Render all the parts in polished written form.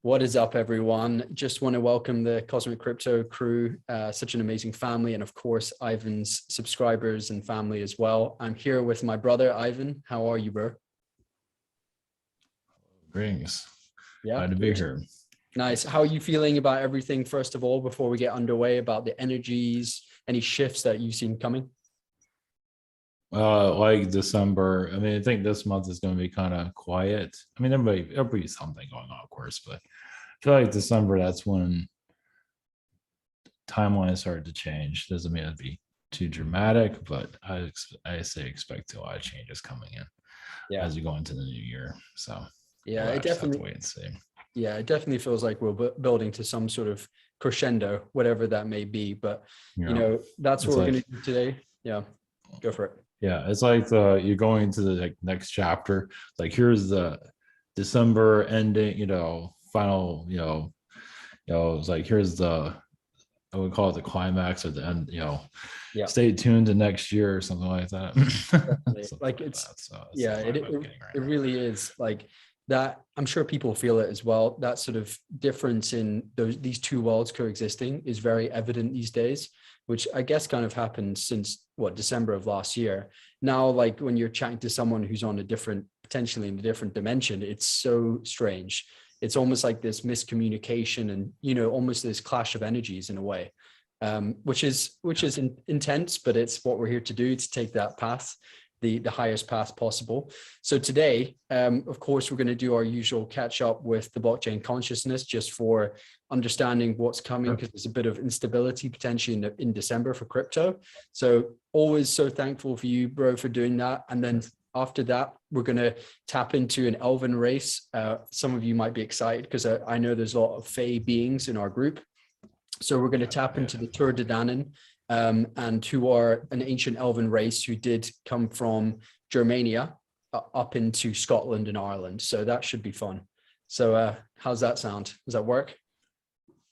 What is up, everyone? Just want to welcome the Cosmic Crypto crew, such an amazing family, and of course, Ivan's subscribers and family as well. I'm here with my brother, Ivan. How are you, bro? Greetings. Yeah, Glad to be here. nice. How are you feeling about everything, first of all, before we get underway, about the energies, any shifts that you've seen coming? Like December. I mean, I think this month is going to be kind of quiet. I mean, there'll be something going on, of course, but I feel like December, that's when timelines start to change. Doesn't mean it'd be too dramatic, but I say expect a lot of changes coming in Yeah, as you go into the new year. So yeah, we'll it just have to definitely, wait and see. yeah, it definitely feels like we're building to some sort of crescendo, whatever that may be. But that's what It's we're going like, to do today. Yeah, go for it. yeah, it's like you're going into the next chapter. Like here's the December ending, final, it's like here's the, I would call it the climax or the end, Yeah. stay tuned to next year or something like that. Definitely. Something Like like it's that. So it's the yeah, vibe I'm getting right it now. really is like that. I'm sure people feel it as well. That sort of difference in these two worlds coexisting is very evident these days, which I guess kind of happened since December of last year. Now, like when you're chatting to someone who's on a different, potentially in a different dimension, it's so strange. It's almost like this miscommunication and almost this clash of energies in a way. Which is intense, but it's what we're here to do, to take that path, the highest path possible. So today, of course, we're going to do our usual catch up with the blockchain consciousness, just for understanding what's coming, because there's a bit of instability potentially in December for crypto. So always so thankful for you, bro, for doing that. And then after that, we're going to tap into an Elven race. Some of you might be excited because I know there's a lot of Fae beings in our group. So we're going to tap into the Tuatha Denann, and who are an ancient Elven race who did come from Germania up into Scotland and Ireland. So that should be fun. So how's that sound? Does that work?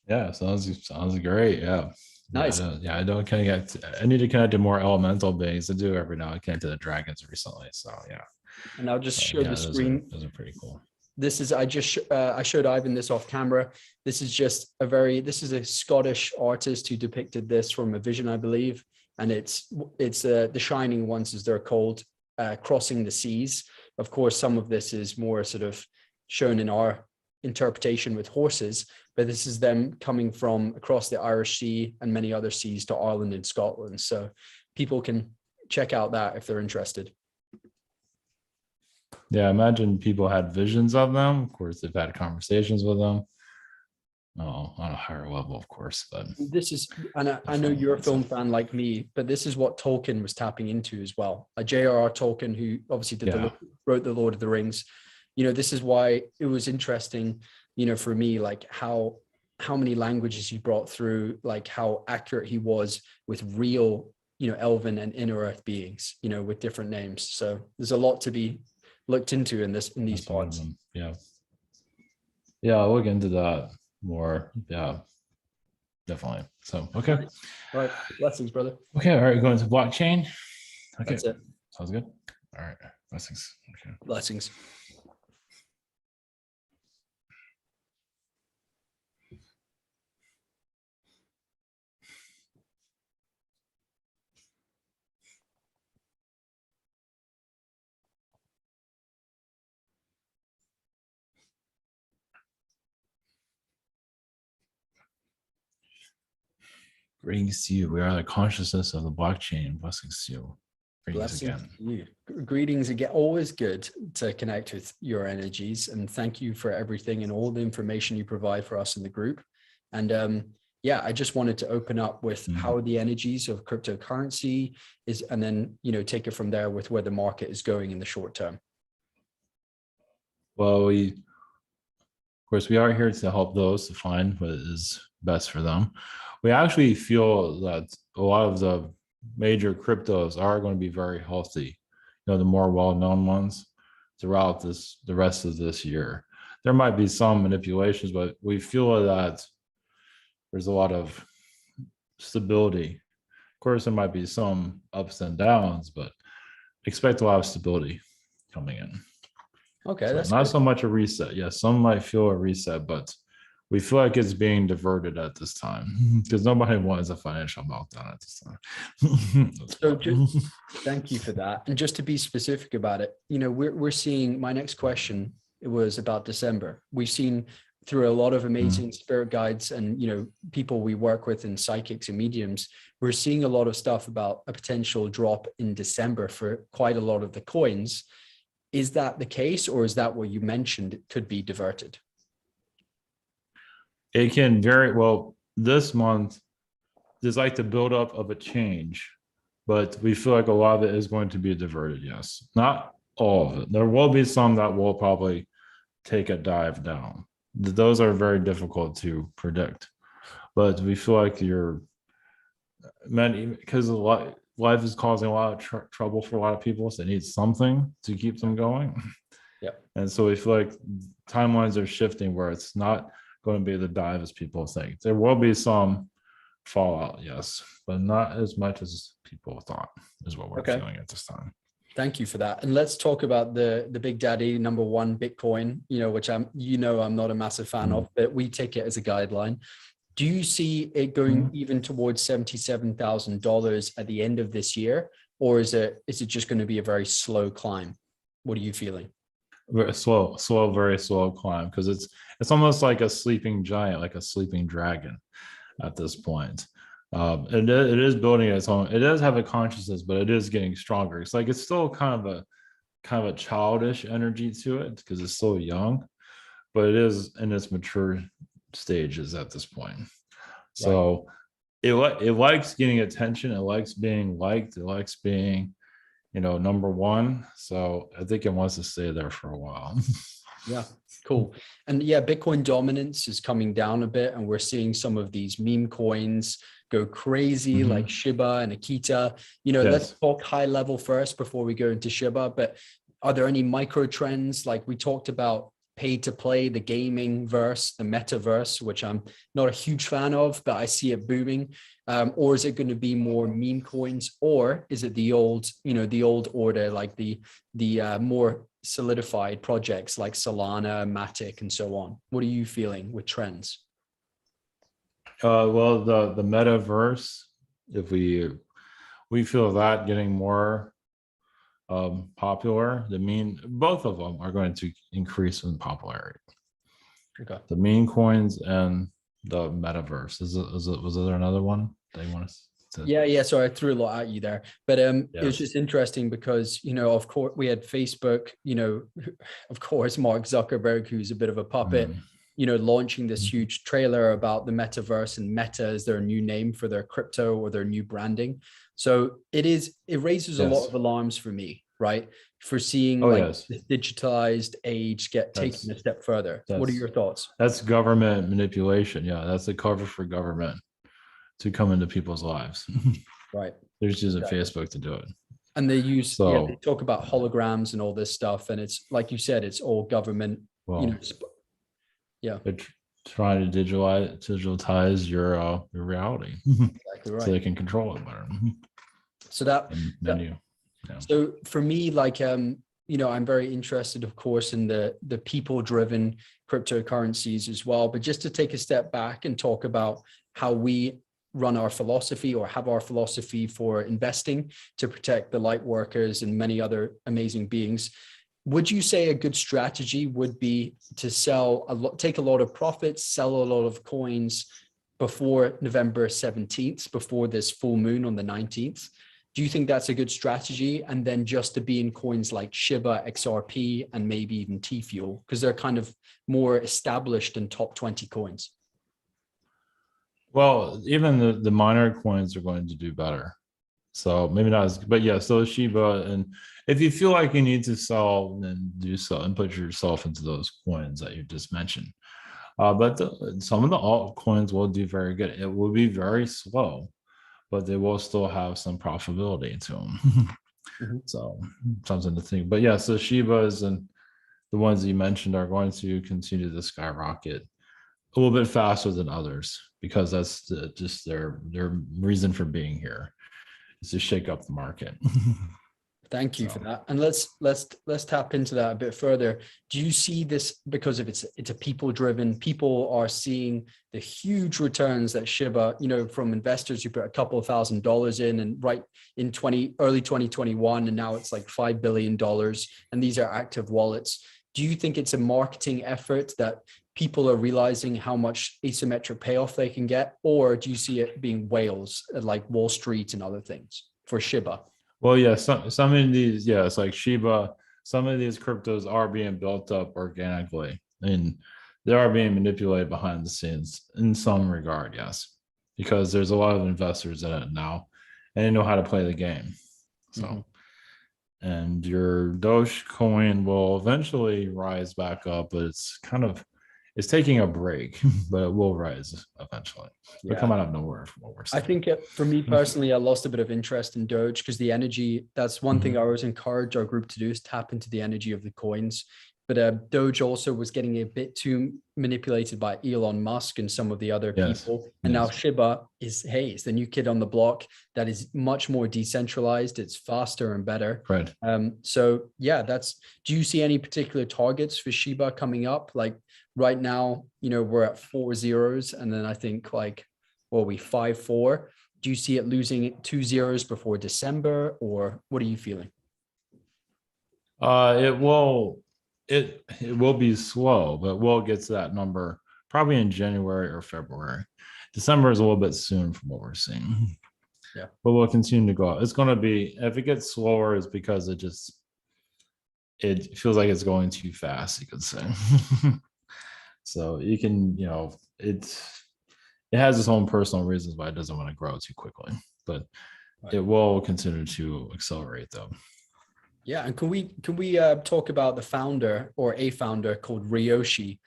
Yeah, sounds great. Yeah. Nice. I don't connect. I need to connect to more elemental beings. I do every now. I connect to the dragons recently. So yeah. And I'll just So, show the screen. Those are pretty cool. This is, I showed Ivan this off camera. This is just this is a Scottish artist who depicted this from a vision, I believe. And it's the Shining Ones, as they're called, crossing the seas. Of course, some of this is more sort of shown in our interpretation with horses, but this is them coming from across the Irish Sea and many other seas to Ireland and Scotland. So people can check out that if they're interested. Yeah, I imagine people had visions of them. Of course, they've had conversations with them. Oh, on a higher level, of course, but this is, and I know you're a film fan like me, but this is what Tolkien was tapping into as well. J.R.R. Tolkien, who obviously wrote the Lord of the Rings. This is why it was interesting, for me, like how many languages he brought through, like how accurate he was with real, Elven and Inner Earth beings, with different names. So there's a lot to be looked into in these parts. Yeah, I'll look into that more. Yeah, definitely. So okay. All right, blessings, brother. Okay, all right, going to blockchain. Okay, that's it. Sounds good. All right, blessings. Okay. Blessings. Greetings to you. We are the consciousness of the blockchain. Blessings to you. Greetings again. You. Greetings again. Always good to connect with your energies, and thank you for everything and all the information you provide for us in the group. And I just wanted to open up with how the energies of cryptocurrency is, and then take it from there with where the market is going in the short term. Well, of course, we are here to help those to find what is best for them. We actually feel that a lot of the major cryptos are going to be very healthy, the more well-known ones throughout the rest of this year. There might be some manipulations, but we feel that there's a lot of stability. Of course, there might be some ups and downs, but expect a lot of stability coming in. Okay, So that's not good. so much a reset. Yes, some might feel a reset, but we feel like it's being diverted at this time because nobody wants a financial meltdown at this time. That's So what. just thank you for that. And just to be specific about it, we're seeing my next question. It was about December. We've seen through a lot of amazing spirit guides and people we work with and psychics and mediums, we're seeing a lot of stuff about a potential drop in December for quite a lot of the coins. Is that the case, or is that what you mentioned it could be diverted? It can very well this month. There's like the buildup of a change, but we feel like a lot of it is going to be diverted. Yes, not all of it. There will be some that will probably take a dive down. Those are very difficult to predict, but we feel like you're many because a lot life is causing a lot of trouble for a lot of people, so they need something to keep them going. Yeah. And so we feel like timelines are shifting where it's not going to be the dive as people think. There will be some fallout, yes, but not as much as people thought is what we're feeling at this time. Thank you for that. And let's talk about the big daddy number one, Bitcoin, which I'm not a massive fan of, but we take it as a guideline. Do you see it going even towards $77,000 at the end of this year, or is it just going to be a very slow climb? What are you feeling? Very very slow climb, because it's almost like a sleeping giant, like a sleeping dragon at this point. It is building its own. It does have a consciousness, but it is getting stronger. It's like it's still kind of a childish energy to it because it's so young, but it is in its mature stages at this point. So it likes getting attention. It likes being liked. It likes being, number one. So I think it wants to stay there for a while. Yeah, cool. And yeah, Bitcoin dominance is coming down a bit, and we're seeing some of these meme coins go crazy, like Shiba and Akita. Let's talk high level first before we go into Shiba. But are there any micro trends? Like we talked about pay to play, the gaming verse, the metaverse, which I'm not a huge fan of, but I see it booming. Or is it going to be more meme coins, or is it the old order, like the more solidified projects like Solana, Matic, and so on? What are you feeling with trends? Well, the metaverse, if we feel that getting more popular, both of them are going to increase in popularity. Okay. The meme coins and the metaverse. Was there another one that you want to? Yeah. So I threw a lot at you there, but it was just interesting because of course we had Facebook. Of course Mark Zuckerberg, who's a bit of a puppet. Launching this huge trailer about the metaverse, and Meta is their new name for their crypto or their new branding. So it raises a lot of alarms for me, right? For seeing this digitalized age get taken a step further. What are your thoughts? That's government manipulation. Yeah, that's a cover for government to come into people's lives. Right. They're just using Facebook to do it. And they they talk about holograms and all this stuff. And it's like you said, it's all government. They're trying to digitize your reality. Exactly right. So they can control it better. So so for me, I'm very interested, of course, in the people-driven cryptocurrencies as well. But just to take a step back and talk about how we run our philosophy, or have our philosophy for investing to protect the light workers and many other amazing beings. Would you say a good strategy would be to take a lot of profits, sell a lot of coins before November 17th, before this full moon on the 19th? Do you think that's a good strategy? And then just to be in coins like Shiba, XRP, and maybe even T-Fuel, because they're kind of more established in top 20 coins. Well, even the minor coins are going to do better. So maybe not as, but yeah, so Shiba. And if you feel like you need to sell, then do so and put yourself into those coins that you just mentioned. But some of the altcoins will do very good. It will be very slow, but they will still have some profitability to them. So something to think. But yeah, so Shibas and the ones you mentioned are going to continue to skyrocket a little bit faster than others, because that's just their reason for being here, is to shake up the market. Thank you So for that. And let's tap into that a bit further. Do you see this because of it's a people driven, people are seeing the huge returns that Shiba, from investors who put a couple of $1,000s in and right in early 2021, and now it's like $5 billion. And these are active wallets. Do you think it's a marketing effort that people are realizing how much asymmetric payoff they can get? Or do you see it being whales like Wall Street and other things for Shiba? well, yeah, some of these, yeah, it's like Shiba, some of these cryptos are being built up organically and they are being manipulated behind the scenes in some regard, yes. Because there's a lot of investors in it now and they know how to play the game. So and your Dogecoin will eventually rise back up, but it's taking a break, but it will rise eventually. It'll come out of nowhere from what we're I seeing. think for me personally, I lost a bit of interest in Doge because the energy, that's one thing I always encourage our group to do, is tap into the energy of the coins. But Doge also was getting a bit too manipulated by Elon Musk and some of the other Yes. people. And now Shiba it's the new kid on the block that is much more decentralized. It's faster and better. Right. So yeah, do you see any particular targets for Shiba coming up? Like right now, we're at 4 zeros. And then I think like, we 5-4. Do you see it losing 2 zeros before December, or what are you feeling? It will be slow, but we'll get to that number probably in January or February. December is a little bit soon from what we're seeing. Yeah. But we'll continue to go up. It's going to be, if it gets slower, it's because it feels like it's going too fast, you could say. So you can, it has its own personal reasons why it doesn't want to grow too quickly, but it will continue to accelerate though. Yeah, and can we talk about the founder or a founder called Ryoshi,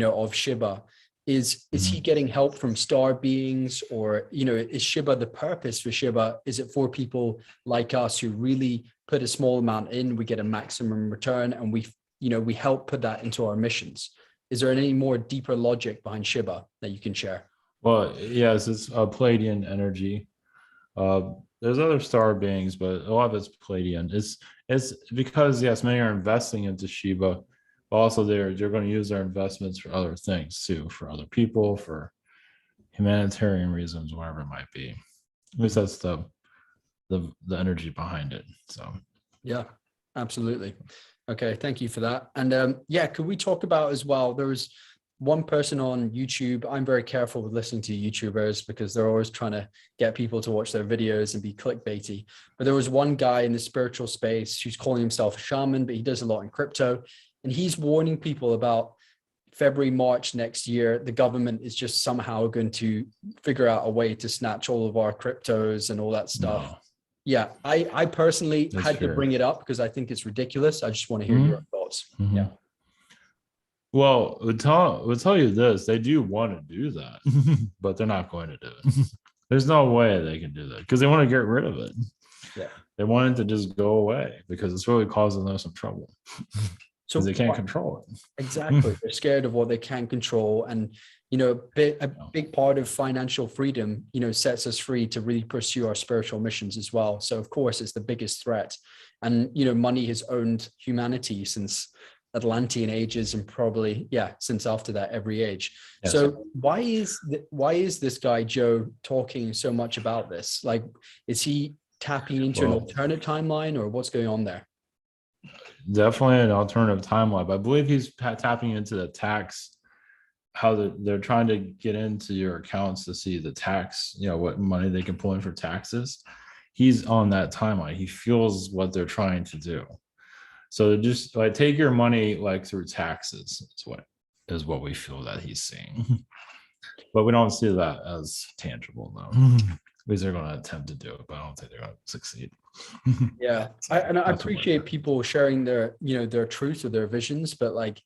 of Shiba? Is he getting help from star beings, or is Shiba the purpose for Shiba? Is it for people like us who really put a small amount in, we get a maximum return, and we help put that into our missions? Is there any more deeper logic behind Shiba that you can share? Well, yes, it's a Palladian energy. There's other star beings, but a lot of it's Palladian. It's because yes, many are investing into Shiba, but also they're going to use their investments for other things too, for other people, for humanitarian reasons, whatever it might be. At least that's the energy behind it. So yeah, absolutely. Okay, thank you for that. And could we talk about as well? There was one person on YouTube. I'm very careful with listening to YouTubers because they're always trying to get people to watch their videos and be clickbaity. But there was one guy in the spiritual space who's calling himself a shaman, but he does a lot in crypto. And he's warning people about February, March next year, the government is just somehow going to figure out a way to snatch all of our cryptos and all that stuff. No. Yeah, I personally had to bring it up because I think it's ridiculous. I just want to hear your thoughts. Yeah. Well, we'll tell you this, they do want to do that, but they're not going to do it. There's no way they can do that because they want to get rid of it. Yeah. They want it to just go away because it's really causing them some trouble. So they can't control it. Exactly. They're scared of what they can't control. And, a big part of financial freedom, sets us free to really pursue our spiritual missions as well. So of course it's the biggest threat. And, money has owned humanity since Atlantean ages and probably, since after that, every age. Yes. So why is this guy, Joe, talking so much about this? Like, is he tapping into an alternate timeline or what's going on there? Definitely an alternative timeline. I believe he's tapping into the tax, how they're trying to get into your accounts to see the tax, what money they can pull in for taxes. He's on that timeline. He feels what they're trying to do. So just like take your money like through taxes is what we feel that he's seeing. But we don't see that as tangible though. Because they're going to attempt to do it, but I don't think they're going to succeed. Yeah. I appreciate people sharing their, their truth or their visions, but like,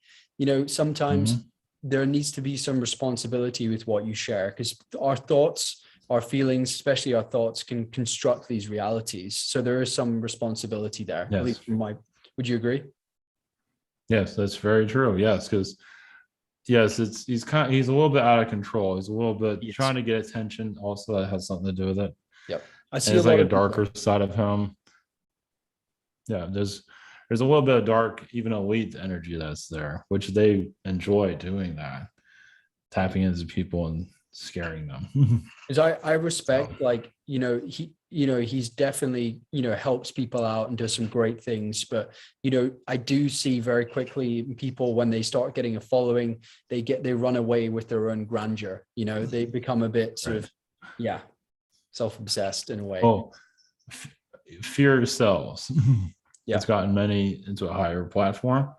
sometimes there needs to be some responsibility with what you share because our thoughts, our feelings, especially our thoughts, can construct these realities. So there is some responsibility there. Yes. At least would you agree? Yes, that's very true. Yes, because he's a little bit out of control. He's a little bit trying to get attention. Also, that has something to do with it. Yep. I see. It's like a darker side of him. Yeah, there's a little bit of dark, even elite energy that's there, which they enjoy doing that, tapping into people and scaring them. Because I So respect, like, he's definitely, helps people out and does some great things. But, I do see very quickly people, when they start getting a following, they run away with their own grandeur. They become a bit sort right. of, yeah, self-obsessed in a way. Oh, fear sells. Yeah. It's gotten many into a higher platform,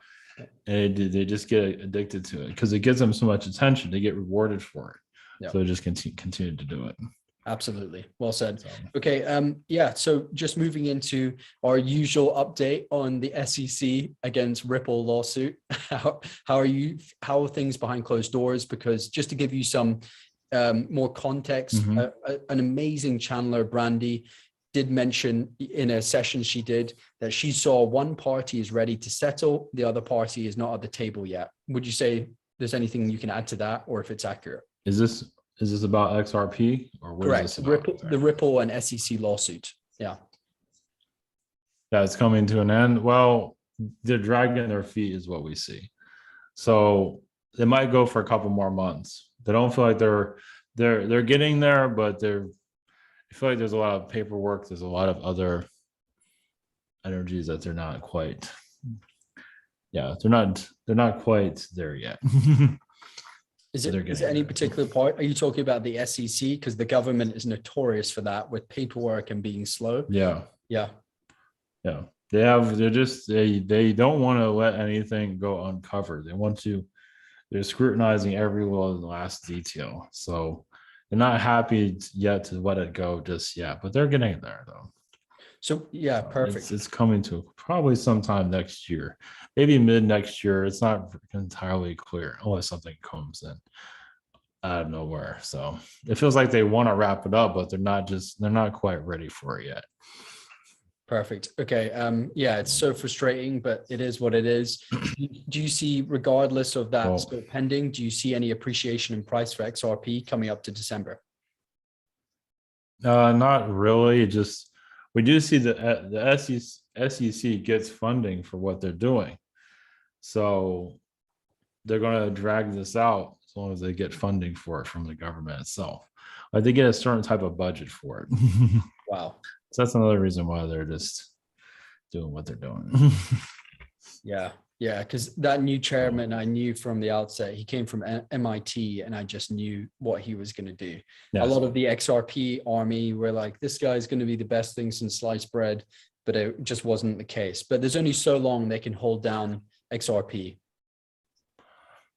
and they just get addicted to it because it gives them so much attention. They get rewarded for it, Yeah. so they just continue to do it. Absolutely. Well said. So, Okay. Yeah. So just moving into our usual update on the SEC against Ripple lawsuit. How are things behind closed doors? Because just to give you some more context, an amazing channeler, Brandy, did mention in a session she did that she saw one party is ready to settle, the other party is not at the table yet. Would you say there's anything you can add to that, or if it's accurate? is this about XRP or what is Correct. this about? The Ripple and SEC lawsuit. Yeah. Yeah, it's coming to an end. Well, they're dragging their feet, is what we see. So they might go for a couple more months. They don't feel like they're getting there, but I feel like there's a lot of paperwork. There's a lot of other energies that they're not quite. Yeah, they're not quite there yet. Is it any particular part? Are you talking about the SEC? Because the government is notorious for that, with paperwork and being slow. Yeah. Yeah. Yeah. They don't want to let anything go uncovered. They're scrutinizing every little last detail. So they're not happy yet to let it go just yet, but they're getting there though. So yeah, perfect. It's coming to probably sometime next year, maybe mid next year. It's not entirely clear unless something comes in out of nowhere. So it feels like they want to wrap it up, but they're not quite ready for it yet. Perfect. Okay. Yeah, it's so frustrating, but it is what it is. Do you see, regardless of that still pending, do you see any appreciation in price for XRP coming up to December? Not really. Just we do see the SEC gets funding for what they're doing, so they're going to drag this out as long as they get funding for it from the government itself. Like they get a certain type of budget for it. Wow. So that's another reason why they're just doing what they're doing. Yeah. Yeah. Because that new chairman, I knew from the outset, he came from MIT, and I just knew what he was going to do. Yes. A lot of the XRP army were like, this guy is going to be the best thing since sliced bread, but it just wasn't the case. But there's only so long they can hold down XRP.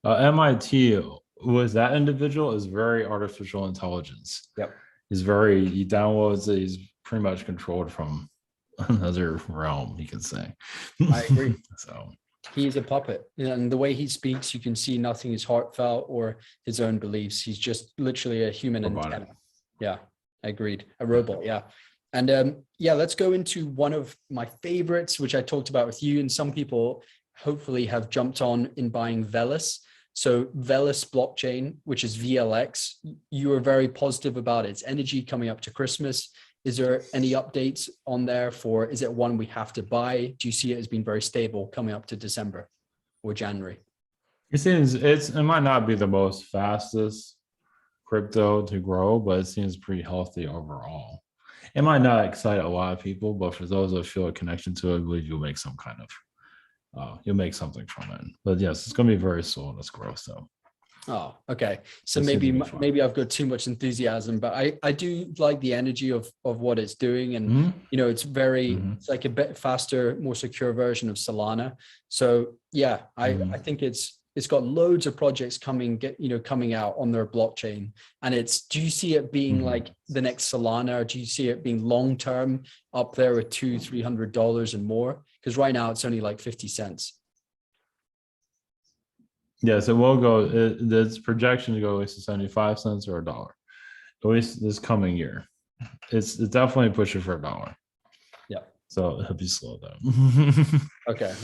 MIT was that individual is very artificial intelligence. Yep. He downloads it. He's pretty much controlled from another realm, you could say. I agree. So he's a puppet, and the way he speaks, you can see nothing is heartfelt or his own beliefs. He's just literally a human antenna. Yeah, agreed. A robot. Yeah. And yeah, let's go into one of my favorites, which I talked about with you, and some people hopefully have jumped on in buying Velis. So Velis blockchain, which is VLX, you are very positive about its energy coming up to Christmas. Is there any updates on there is it one we have to buy? Do you see it as being very stable coming up to December or January? It seems it might not be the most fastest crypto to grow, but it seems pretty healthy overall. It might not excite a lot of people, but for those that feel a connection to it, I believe you'll make some kind of you'll make something from it. But yes, it's going to be very slow in its growth. So, oh, okay. So maybe I've got too much enthusiasm, but I do like the energy of what it's doing, and it's very it's like a bit faster, more secure version of Solana. So yeah, I think it's got loads of projects coming out on their blockchain, and do you see it being like the next Solana, or do you see it being long term up there at $200-300 and more? Because right now it's only like 50 cents. Yes, it will go. It's projection to go at least to 75 cents or $1, at least this coming year. It's definitely pushing for $1. Yeah. So it'll be slow though. Okay.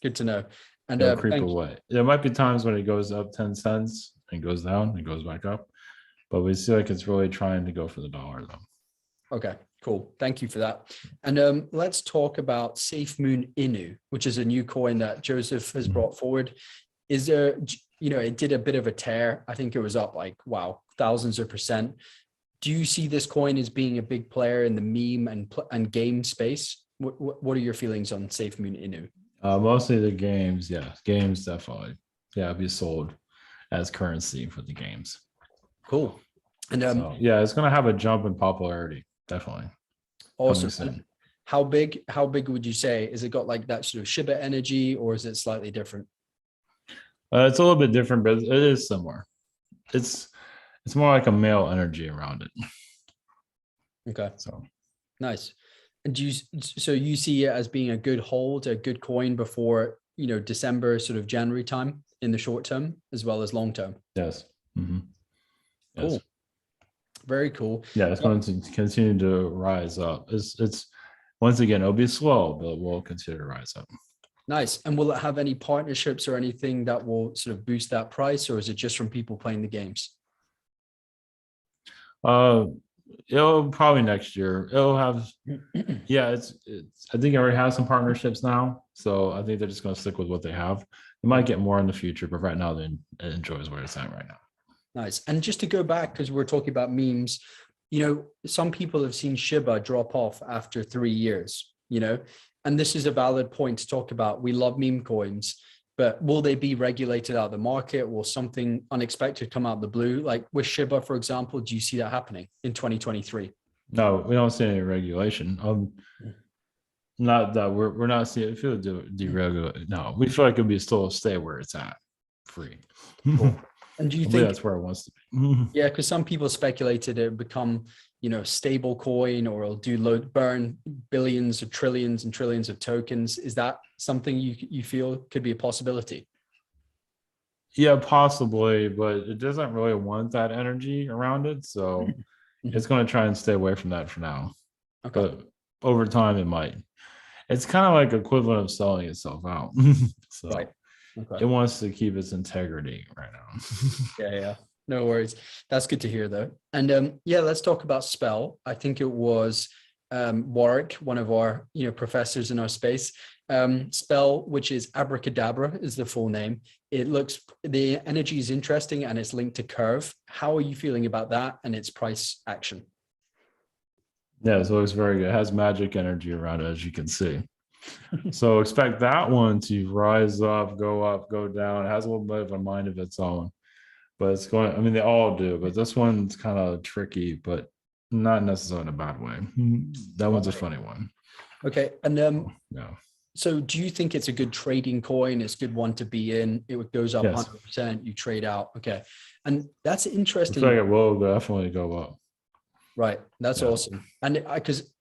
Good to know. And it'll creep away. There might be times when it goes up 10 cents and goes down and goes back up, but we see like it's really trying to go for the $1 though. Okay, Cool. Thank you for that. And let's talk about Safe Moon Inu, which is a new coin that Joseph has brought forward. Is there, it did a bit of a tear. I think it was up like, wow, thousands of percent. Do you see this coin as being a big player in the meme and game space? What are your feelings on Safe Moon Inu? Mostly the games, yeah. Games definitely. Yeah, be sold as currency for the games. Cool. And yeah, it's gonna have a jump in popularity, definitely. Awesome. How big would you say? Is it got like that sort of Shiba energy, or is it slightly different? It's a little bit different, but it is similar. It's more like a male energy around it. Okay. So nice. And you see it as being a good hold, a good coin before, December, sort of January time in the short term, as well as long term? Yes. Mm-hmm. Cool. Yes. Very cool. Yeah, it's going to continue to rise up. It's once again, it'll be slow, but it will continue to rise up. Nice. And will it have any partnerships or anything that will sort of boost that price, or is it just from people playing the games? It'll probably next year. It'll have, yeah. It's. I think it already has some partnerships now, so I think they're just going to stick with what they have. They might get more in the future, but right now, it enjoys where it's at right now. Nice. And just to go back, because we're talking about memes, some people have seen Shiba drop off after 3 years, and this is a valid point to talk about. We love meme coins, but will they be regulated out of the market? Will something unexpected come out of the blue? Like with Shiba, for example, do you see that happening in 2023? No, we don't see any regulation. Not that we're not seeing it feel deregulate. No, we feel like it'll be still stay where it's at, free. Cool. And do you think that's where it wants to be? Yeah, because some people speculated it would become, stable coin, or it'll burn billions or trillions and trillions of tokens. Is that something you feel could be a possibility? Yeah, possibly, but it doesn't really want that energy around it, so it's going to try and stay away from that for now. Okay. But over time, it might. It's kind of like equivalent of selling itself out. So right. Okay. It wants to keep its integrity right now. Yeah. No worries. That's good to hear, though. And let's talk about Spell. I think it was Warwick, one of our professors in our space. Spell, which is abracadabra, is the full name. The energy is interesting, and it's linked to Curve. How are you feeling about that and its price action? Yeah, so it's very good. It has magic energy around it, as you can see. So expect that one to rise up, go down. It has a little bit of a mind of its own, but it's going, I mean, they all do, but this one's kind of tricky, but not necessarily in a bad way. That one's a funny one. Okay. And so do you think it's a good trading coin? It's a good one to be in. It goes up 100%, you trade out. Okay. And that's interesting. I feel like it will definitely go up. Right. That's awesome. And because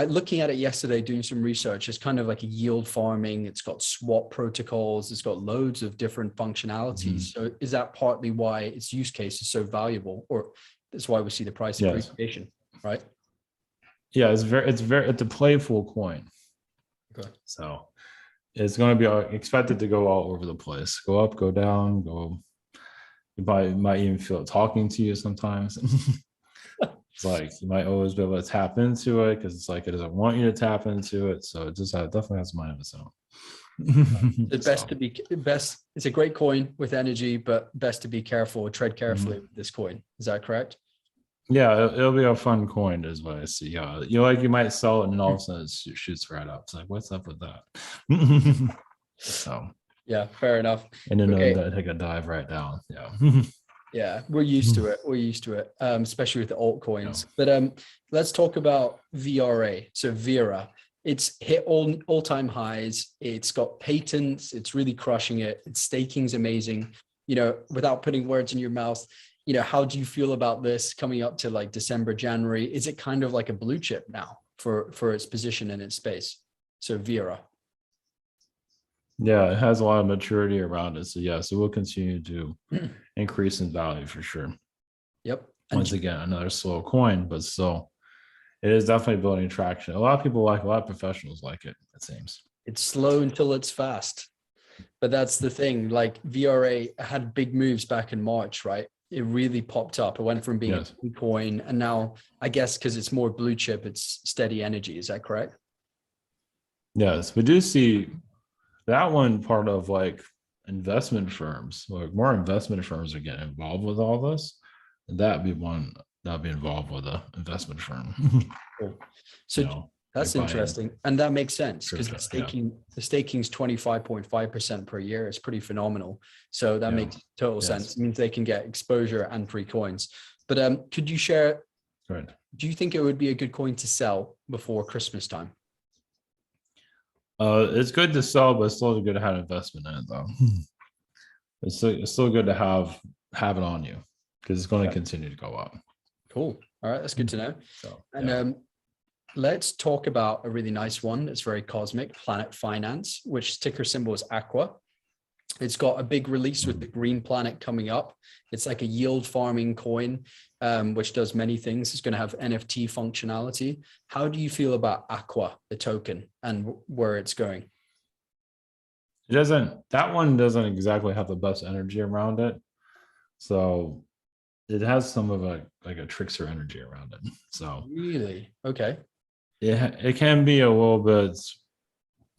looking at it yesterday, doing some research, it's kind of like a yield farming. It's got swap protocols. It's got loads of different functionalities. So is that partly why its use case is so valuable, or that's why we see the price appreciation, right? Yeah, it's a playful coin. Okay. So it's going to be expected to go all over the place. Go up, go down, you might even feel it talking to you sometimes. It's like you might always be able to tap into it because it's like it doesn't want you to tap into it. So it just definitely has a mind of its own. It's a great coin with energy, but best to be careful, tread carefully with this coin. Is that correct? Yeah, it'll be a fun coin is what I see. Yeah, you might sell it and then all of a sudden it shoots right up. It's like, what's up with that? So yeah, fair enough. And then take a dive right down. Yeah. Yeah, we're used to it. Especially with the altcoins. Yeah. But let's talk about VRA. So Vera, it's hit all-time highs. It's got patents. It's really crushing it. Its staking's amazing. Without putting words in your mouth, how do you feel about this coming up to like December, January? Is it kind of like a blue chip now for its position in its space? So Vera. Yeah, it has a lot of maturity around it. So yes, it will continue to increase in value for sure. Yep. Once again, another slow coin, but still, it is definitely building traction. A lot of professionals like it seems. It's slow until it's fast. But that's the thing. Like VRA had big moves back in March, right? it really popped up. It went from being Yes. a coin, and now I guess because it's more blue chip, it's steady energy. Is that correct? Yes, we do see that one part of like investment firms, like more investment firms are getting involved with all this. And that'd be one that'd be involved with an investment firm. Cool. So you know, that's like buying interesting, and that makes sense because crypto. the staking's 25.5% per year. It's pretty phenomenal. So that Yeah. makes total Yes. sense. It means they can get exposure and free coins. But could you share? Right. Do you think it would be a good coin to sell before Christmas time? It's good to sell, but it's still good to have investment in it though. It's still good to have it on you because it's going to continue to go up. Cool. All right, that's good to know. So And let's talk about a really nice one that's very cosmic, Planet Finance, which ticker symbol is Aqua. It's got a big release with the green planet coming up. It's like a yield farming coin, which does many things. It's going to have NFT functionality. How do you feel about Aqua, the token, and where it's going? that one doesn't exactly have the best energy around it. So it has some of a trickster energy around it. So Really? Okay. it can be a little bit,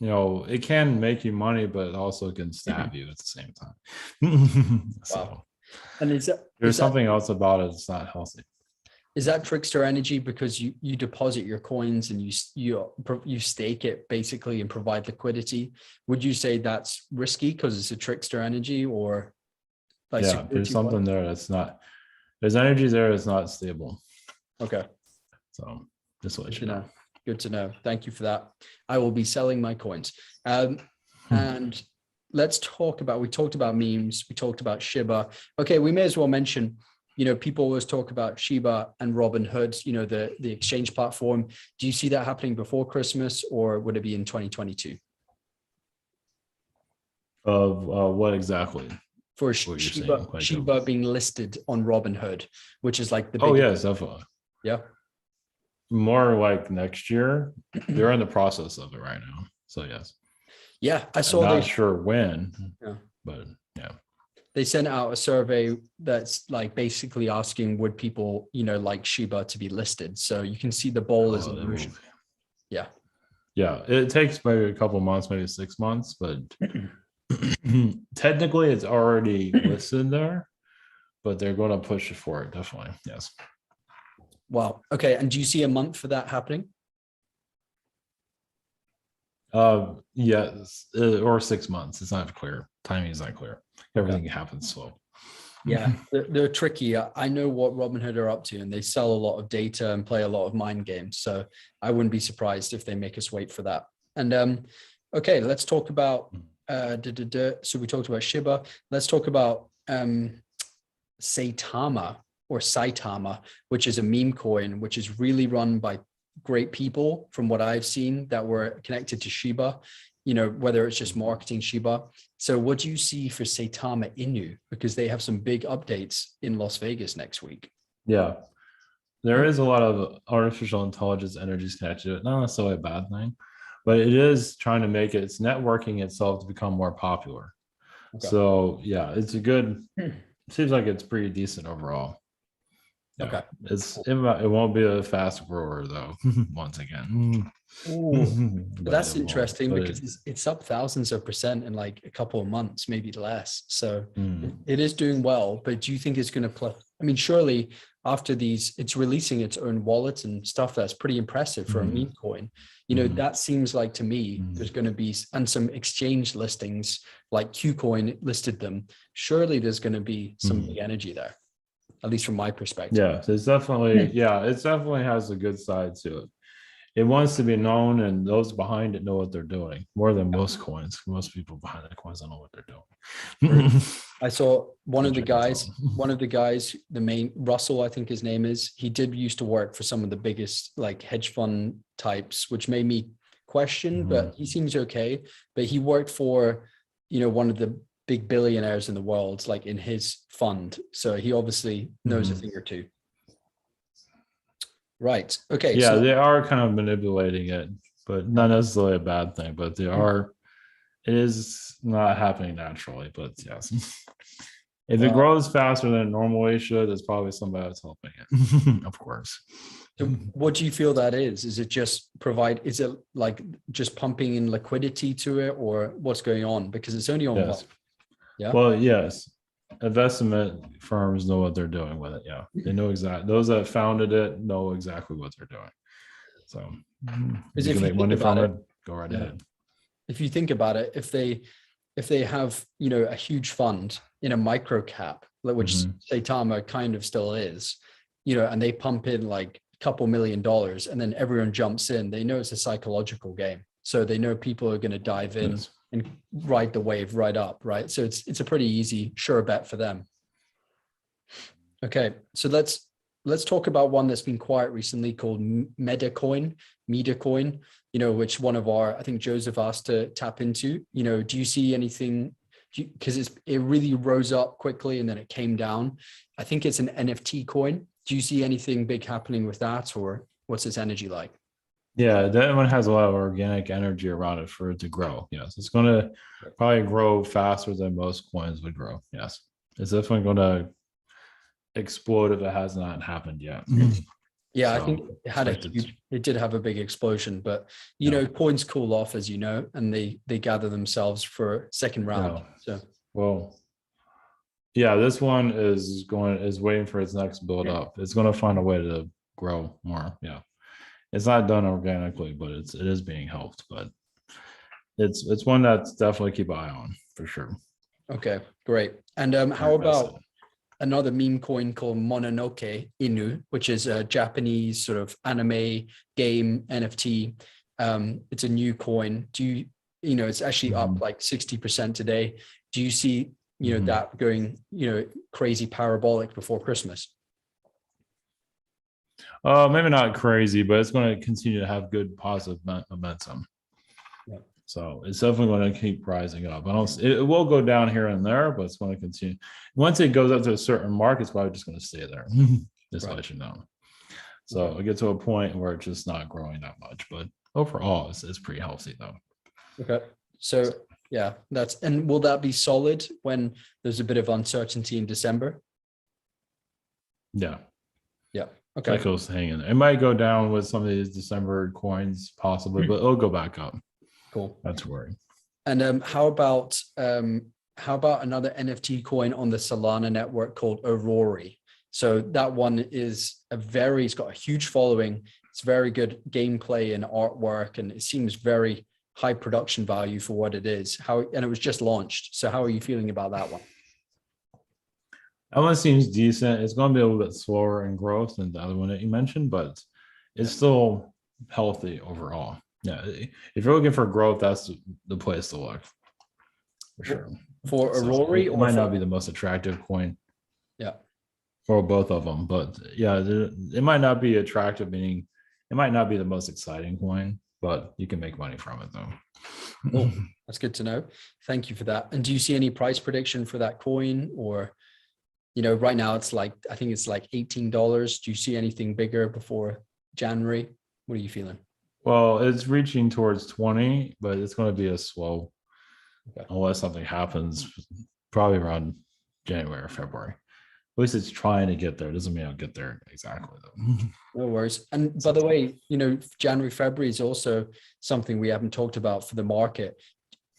it can make you money, but it also can stab you at the same time. So Wow. And there's something else about it that's not healthy. Is that trickster energy because you deposit your coins and you stake it basically and provide liquidity? Would you say that's risky because it's a trickster energy, or like Yeah, there's something there that's not. There's energy there that's not stable. Okay. So just let Good you to know. know. Good to know. Thank you for that. I will be selling my coins. And let's talk about. We talked about memes. We talked about Shiba. Okay, we may as well mention. People always talk about Shiba and Robinhood, the exchange platform. Do you see that happening before Christmas, or would it be in 2022? Of what exactly? For What you're Shiba, saying, like Shiba being listed on Robinhood, which is like the oh biggest. yes, definitely. Yeah. More like next year. They're in the process of it right now. So yes. Yeah, I I'm saw not sure when, Yeah. but yeah. They sent out a survey that's like basically asking would people, like Shiba to be listed. So you can see the ball is in motion. Yeah. Yeah, it takes maybe a couple months, maybe 6 months, but technically it's already listed there, but they're going to push it for it. Definitely. Yes. Wow. Okay. And do you see a month for that happening? Yes, or 6 months. It's not clear. Timing is not clear. Everything happens slow. Yeah, they're tricky. I know what Robinhood are up to, and they sell a lot of data and play a lot of mind games. So I wouldn't be surprised if they make us wait for that. And okay, let's talk about. So we talked about Shiba. Let's talk about Saitama or Saitama, which is a meme coin, which is really run by great people from what I've seen that were connected to Shiba, whether it's just marketing Shiba. So what do you see for Saitama Inu? Because they have some big updates in Las Vegas next week. Yeah, there is a lot of artificial intelligence energies connected to it. Not necessarily a bad thing, but it is trying to make it's networking itself to become more popular. Okay. So yeah, it's a good, seems like it's pretty decent overall. Yeah. Okay. It won't be a fast grower though. Once again. But that's interesting because it's up thousands of percent in like a couple of months, maybe less. So it is doing well. But do you think it's going to play? I mean, surely after these, it's releasing its own wallets and stuff. That's pretty impressive for a meme coin. That seems like to me there's going to be and some exchange listings like KuCoin listed them. Surely there's going to be some big energy there. At least from my perspective. Yeah, so it definitely has a good side to it. It wants to be known, and those behind it know what they're doing more than most coins. Most people behind the coins don't know what they're doing. I saw one of the guys, the main Russell, I think his name is, he did used to work for some of the biggest like hedge fund types, which made me question, but he seems okay. But he worked for, one of the big billionaires in the world, like in his fund. So he obviously knows a thing or two. Right. Okay. Yeah, they are kind of manipulating it, but not necessarily a bad thing, but it is not happening naturally, but yes. If it Wow. grows faster than it normally should, it's probably somebody that's helping it. Of course. So what do you feel that is? Is it just is it like just pumping in liquidity to it, or what's going on? Because it's only on one. Yes. Yeah. Well, yes. Investment firms know what they're doing with it. Yeah. They know exactly, those that founded it know exactly what they're doing. So if Because you if can you make think money about from it, it, go right yeah. ahead. If you think about it, if they have, you know, a huge fund in a micro cap, which Saitama kind of still is, you know, and they pump in like a couple $1 million and then everyone jumps in, they know it's a psychological game. So they know people are going to dive in Yes. and ride the wave right up, right? So it's a pretty easy, sure bet for them. Okay, so let's talk about one that's been quiet recently called Medacoin, you know, which one of our, I think Joseph asked to tap into. You know, do you see anything? Because it really rose up quickly and then it came down. I think it's an NFT coin. Do you see anything big happening with that, or what's its energy like? Yeah, that one has a lot of organic energy around it for it to grow. Yes, it's going to probably grow faster than most coins would grow. Yes, it's definitely going to explode if it has not happened yet. Yeah, So, I think it did have a big explosion, but you know, coins cool off, as you know, and they gather themselves for second round. So well, yeah, this one is waiting for its next build up. It's going to find a way to grow more. Yeah, it's not done organically, but it is being helped. But it's one that's definitely keep an eye on for sure. okay, great. And how about another meme coin called Mononoke Inu, which is a Japanese sort of anime game NFT. It's a new coin. You know, it's actually up like 60% today. Do you see, you know, that going, you know, crazy parabolic before Christmas? Maybe not crazy, but it's going to continue to have good positive momentum. Yeah. So it's definitely going to keep rising up. It will go down here and there, but it's going to continue. Once it goes up to a certain mark, it's probably just going to stay there. Just let you know. So it gets to a point where it's just not growing that much. But overall, it's pretty healthy though. Okay. So yeah, and will that be solid when there's a bit of uncertainty in December? Yeah. Yeah. Okay. That goes hanging. It might go down with some of these December coins, possibly, but it'll go back up. Cool. That's worrying. And how about another NFT coin on the Solana network called Aurori? So that one is it's got a huge following. It's very good gameplay and artwork, and it seems very high production value for what it is. And it was just launched. So how are you feeling about that one? That one seems decent. It's going to be a little bit slower in growth than the other one that you mentioned, but it's still healthy overall. Yeah, if you're looking for growth, that's the place to look for sure. For Aurori, it might not be the most attractive coin. Yeah. For both of them, but yeah, it might not be attractive, meaning it might not be the most exciting coin, but you can make money from it though. Cool. That's good to know. Thank you for that. And do you see any price prediction for that coin, or, you know, right now it's like, I think it's like $18. Do you see anything bigger before January? What are you feeling? Well, it's reaching towards 20, but it's going to be a slow, unless something happens, probably around January or February. At least it's trying to get there. Doesn't mean I'll get there exactly though. No worries. And by the way, you know, January, February is also something we haven't talked about for the market.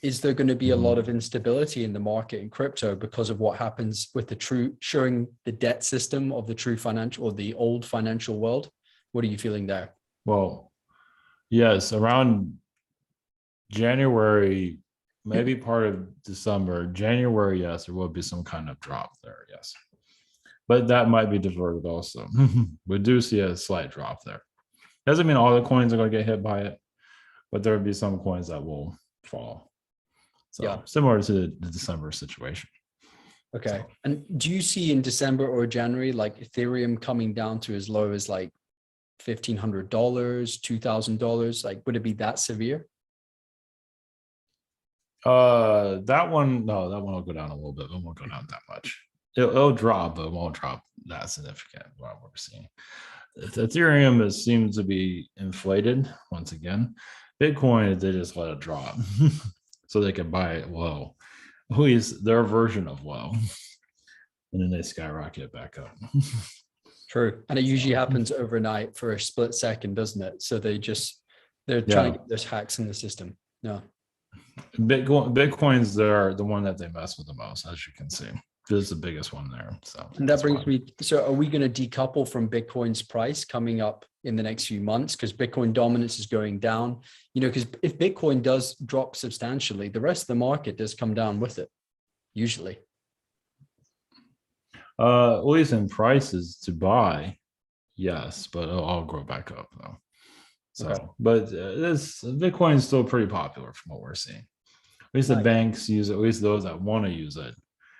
Is there going to be a lot of instability in the market in crypto because of what happens with showing the debt system of the true financial or the old financial world? What are you feeling there? Well, yes, around January, maybe part of December, January, yes, there will be some kind of drop there, yes. But that might be diverted also. We do see a slight drop there. Doesn't mean all the coins are going to get hit by it, but there will be some coins that will fall. So similar to the December situation. Okay. So. And do you see in December or January, like Ethereum coming down to as low as like $1,500, $2,000? Like, would it be that severe? That one will go down a little bit. It won't go down that much. It'll drop, but it won't drop that significant. What we're seeing, Ethereum seems to be inflated once again. Bitcoin, they just let it drop, so they can buy it low. At least their version of low. and then they skyrocket back up. True. And it usually happens overnight for a split second, doesn't it? So they're trying to get those hacks in the system. No. Bitcoin's the one that they mess with the most, as you can see. This is the biggest one there. So, and that brings me. So, are we going to decouple from Bitcoin's price coming up in the next few months? Because Bitcoin dominance is going down. Because if Bitcoin does drop substantially, the rest of the market does come down with it, usually. At least in prices to buy, yes, but it'll all grow back up though. So, okay. But this Bitcoin is still pretty popular from what we're seeing. At least the banks use it, at least those that want to use it.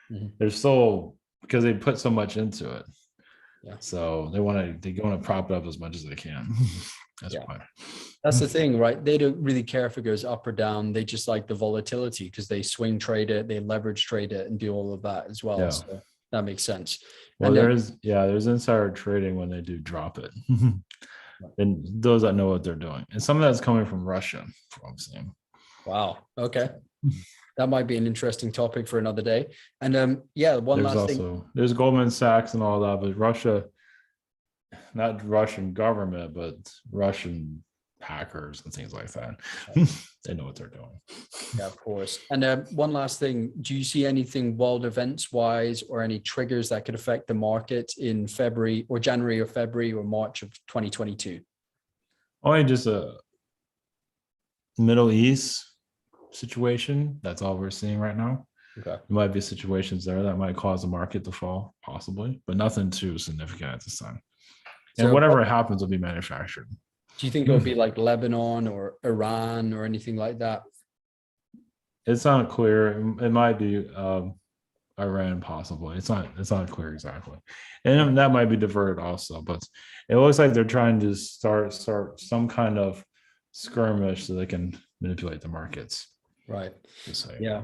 Mm-hmm. They're still, because they put so much into it. Yeah. So they want to prop it up as much as they can. That's the thing, right? They don't really care if it goes up or down. They just like the volatility because they swing trade it, they leverage trade it, and do all of that as well. Yeah. So that makes sense. Well, there's insider trading when they do drop it. And those that know what they're doing. And some of that's coming from Russia, from what I'm seeing. Wow. Okay. That might be an interesting topic for another day. And one last thing. There's Goldman Sachs and all that, but Russia, not Russian government, but Russian hackers and things like that. They know what they're doing. Yeah, of course. And one last thing, do you see anything world events wise or any triggers that could affect the market in February or January or February or March of 2022? Only just a Middle East situation. That's all we're seeing right now. Okay. There might be situations there that might cause the market to fall, possibly, but nothing too significant at this time. And whatever happens will be manufactured. Do you think it'll be like Lebanon or Iran or anything like that? It's not clear. It might be Iran, possibly. It's not clear exactly, and that might be diverted also. But it looks like they're trying to start some kind of skirmish so they can manipulate the markets. Right. Yeah.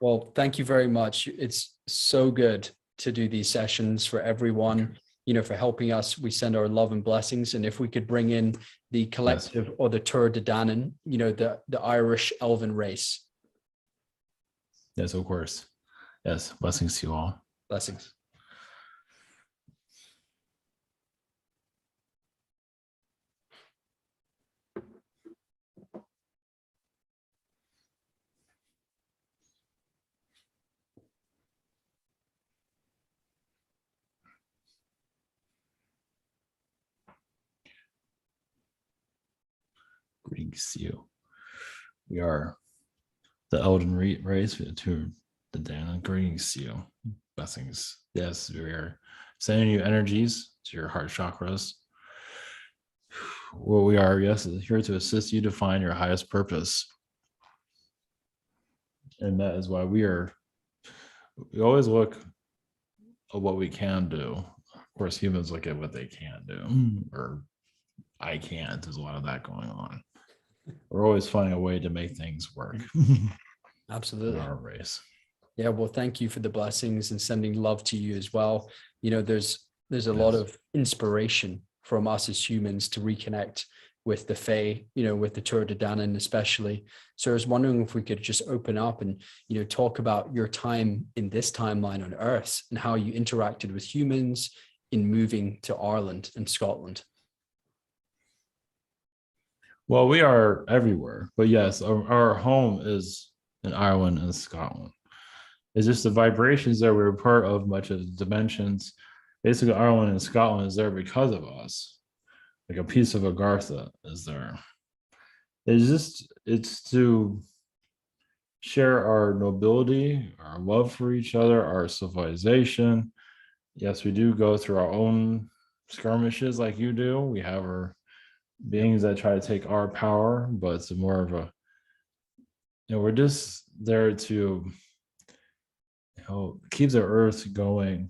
Well, thank you very much. It's so good to do these sessions for everyone. For helping us. We send our love and blessings. And if we could bring in the collective or the Tuatha Denann, the Irish Elven race. Yes, of course. Yes. Blessings to you all. Blessings. Greetings to you. We are the Elven race to the Denann. Greetings to you. Blessings. Yes, we are sending you energies to your heart chakras. Well, we are, yes, here to assist you to find your highest purpose. And that is why we always look at what we can do. Of course, humans look at what they can't do, or I can't. There's a lot of that going on. We're always finding a way to make things work. Absolutely. In our race. Yeah. Well, thank you for the blessings and sending love to you as well. There's a lot of inspiration from us as humans to reconnect with the Fae, with the Tuatha Denann especially. So I was wondering if we could just open up and, talk about your time in this timeline on Earth and how you interacted with humans in moving to Ireland and Scotland. Well, we are everywhere, but yes, our home is in Ireland and Scotland. It's just the vibrations that we're part of, much of the dimensions. Basically, Ireland and Scotland is there because of us. Like a piece of Agartha is there. It's to share our nobility, our love for each other, our civilization. Yes, we do go through our own skirmishes like you do. We have our beings that try to take our power, but it's more of a, we're just there to, keep the earth going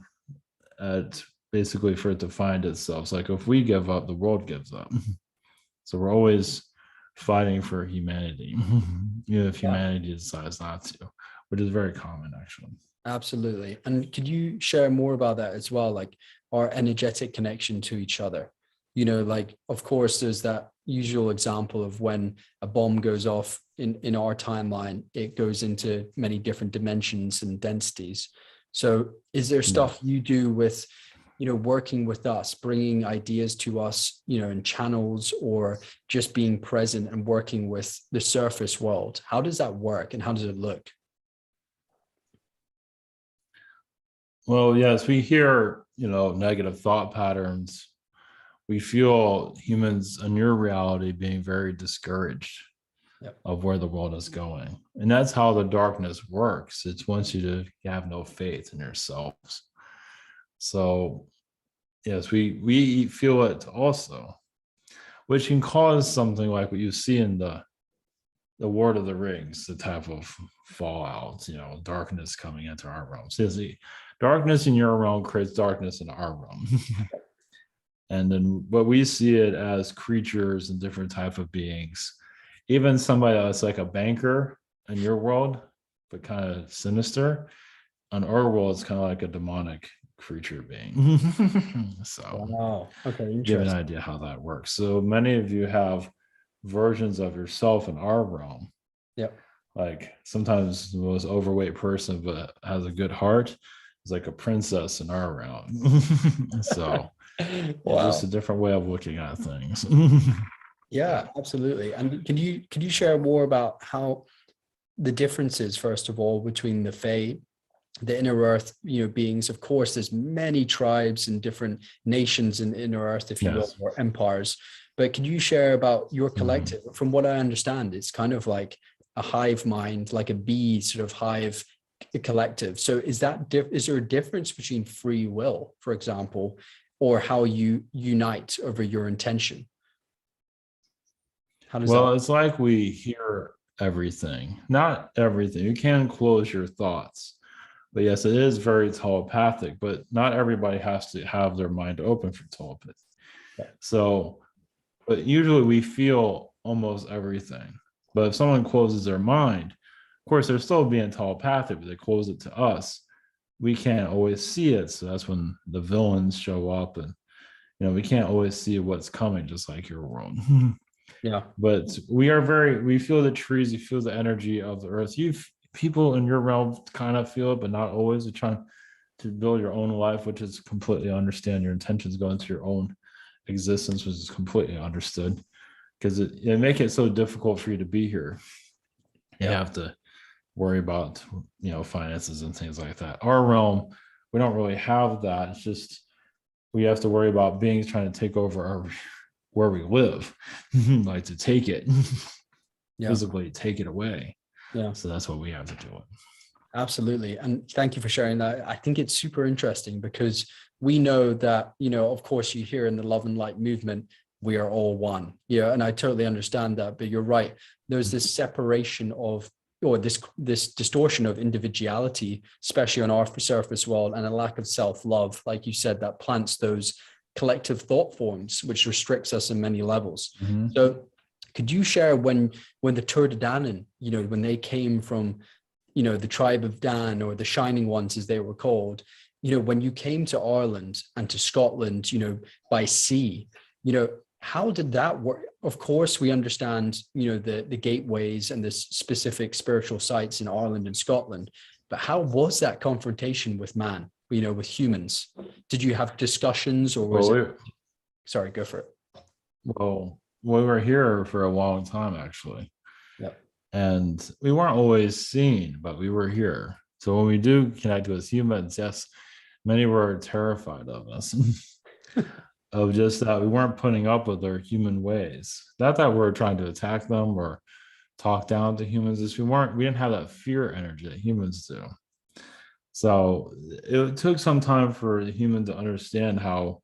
at basically for it to find itself. It's like if we give up, the world gives up. So we're always fighting for humanity, even if humanity decides not to, which is very common actually. Absolutely. And could you share more about that as well? Like our energetic connection to each other? Of course, there's that usual example of when a bomb goes off in our timeline, it goes into many different dimensions and densities. So is there stuff Yeah. you do with, working with us, bringing ideas to us, in channels, or just being present and working with the surface world? How does that work and how does it look? Well, yes, we hear, negative thought patterns. We feel humans in your reality being very discouraged Yep. of where the world is going. And that's how the darkness works. It wants you to have no faith in yourselves. So yes, we feel it also, which can cause something like what you see in the Lord of the Rings, the type of fallout, darkness coming into our realm. So the darkness in your realm creates darkness in our realm. And then what we see it as creatures and different type of beings, even somebody that's like a banker in your world, but kind of sinister. On our world, it's kind of like a demonic creature being. So Wow. Okay. give an Interesting. idea how that works. So many of you have versions of yourself in our realm. Yep. Like sometimes the most overweight person but has a good heart is like a princess in our realm. So just Wow. a different way of looking at things. Yeah, absolutely. And can you share more about how the differences, first of all, between the Fae, the inner earth, beings? Of course, there's many tribes and different nations in inner earth, if you will, Yes. or empires. But can you share about your Mhm. collective? From what I understand, it's kind of like a hive mind, like a bee sort of hive collective. So is there a difference between free will, for example, or how you unite over your intention? How does that? Well, it's like we hear everything, not everything. You can close your thoughts. But yes, it is very telepathic, but not everybody has to have their mind open for telepathy. So, but usually we feel almost everything. But if someone closes their mind, of course, they're still being telepathic, but they close it to us. We can't always see it. So that's when the villains show up, and we can't always see what's coming, just like your world. Yeah. But we feel the trees, you feel the energy of the earth. You people in your realm kind of feel it, but not always. You're trying to build your own life, which is completely understand. Your intentions go into your own existence, which is completely understood. Because it make it so difficult for you to be here. You Yeah. have to worry about finances and things like that. Our realm, we don't really have that. It's just we have to worry about beings trying to take over our where we live, like to take it Yeah. physically, take it away. Yeah. So that's what we have to do. It. Absolutely. And thank you for sharing that. I think it's super interesting because we know that, of course, you hear in the love and light movement, we are all one. Yeah. And I totally understand that. But you're right. There's this separation of, or this distortion of individuality, especially on our surface world, and a lack of self-love, like you said, that plants those collective thought forms, which restricts us in many levels. Mm-hmm. So could you share when the Tuatha Danann, when they came from the tribe of Dan, or the Shining Ones, as they were called, when you came to Ireland and to Scotland, by sea, how did that work? Of course, we understand, the gateways and the specific spiritual sites in Ireland and Scotland, but how was that confrontation with man, with humans? Did you have discussions, or was Well, it, sorry, go for it. we were here for a long time actually, Yeah. and we weren't always seen, but we were here. So when we do connect with humans, yes, many were terrified of us. Of just that we weren't putting up with their human ways. Not that we're trying to attack them or talk down to humans, is we didn't have that fear energy that humans do. So it took some time for the human to understand how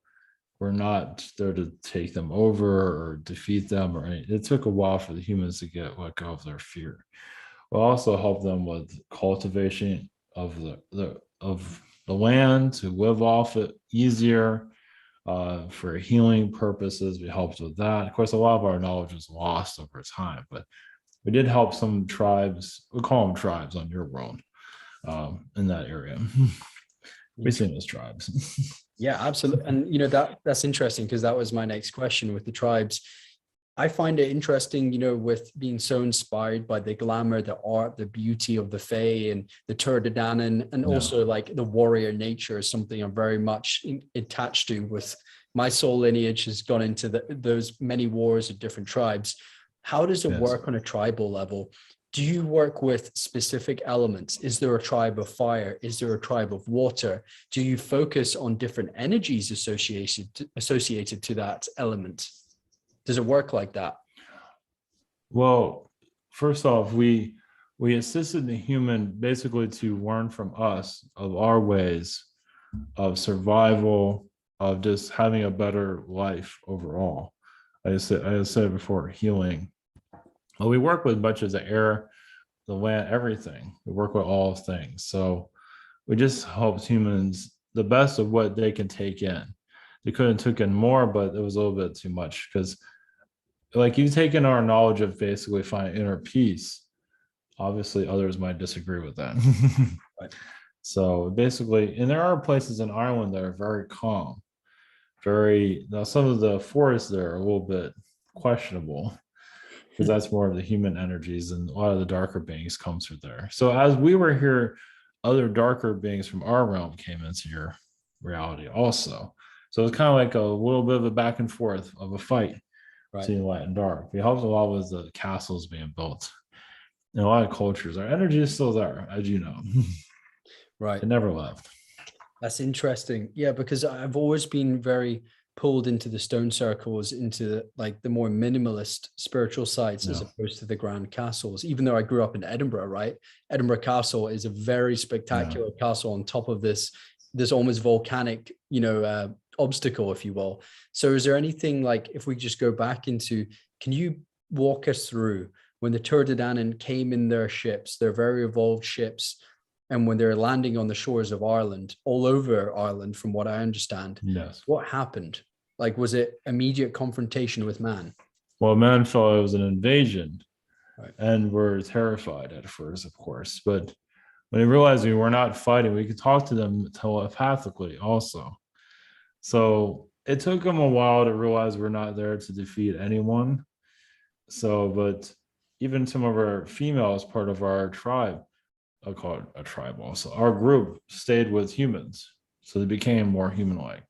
we're not there to take them over or defeat them or anything. It took a while for the humans to let go of their fear. We'll also help them with cultivation of the land to live off it easier. For healing purposes, we helped with that. Of course, a lot of our knowledge was lost over time, but we did help some tribes. We call them tribes on your world, in that area. We see them as tribes. Yeah, absolutely. And that's interesting, because that was my next question with the tribes. I find it interesting, with being so inspired by the glamour, the art, the beauty of the Fae and the Tuatha Danann, and Yeah. also like the warrior nature is something I'm very much attached to. With my soul lineage has gone into those many wars of different tribes. How does it Yes. work on a tribal level? Do you work with specific elements? Is there a tribe of fire? Is there a tribe of water? Do you focus on different energies associated to that element? Does it work like that? Well, first off, we assisted the human basically to learn from us of our ways of survival, of just having a better life overall. I said before, healing. Well, we work with much of the air, the land, everything. We work with all things. So we just helped humans the best of what they can take in. They could have taken more, but it was a little bit too much because, like, you take in our knowledge of basically finding inner peace. Obviously, others might disagree with that. Right. So basically, and there are places in Ireland that are very calm. Now some of the forests there are a little bit questionable because that's more of the human energies, and a lot of the darker beings comes through there. So as we were here, other darker beings from our realm came into your reality also. So it's kind of like a little bit of a back and forth of a fight between light and dark. We helped a lot with the castles being built. In a lot of cultures, our energy is still there, as you know. Right. It never left. That's interesting. Yeah, because I've always been very pulled into the stone circles, into like the more minimalist spiritual sites as opposed to the grand castles. Even though I grew up in Edinburgh, right? Edinburgh Castle is a very spectacular castle on top of this almost volcanic, obstacle, if you will. So is there anything, like, if we just go back into, can you walk us through when the Tuatha Danann came in their ships, their very evolved ships, and when they're landing on the shores of Ireland, all over Ireland, from what I understand, Yes. what happened? Like, was it immediate confrontation with man? Well, man thought it was an invasion, Right. and were terrified at first, of course. But when they realized we were not fighting, we could talk to them telepathically also. So it took them a while to realize we're not there to defeat anyone. So, but even some of our females, part of our tribe, I'll call it a tribe also, our group stayed with humans. So they became more human-like.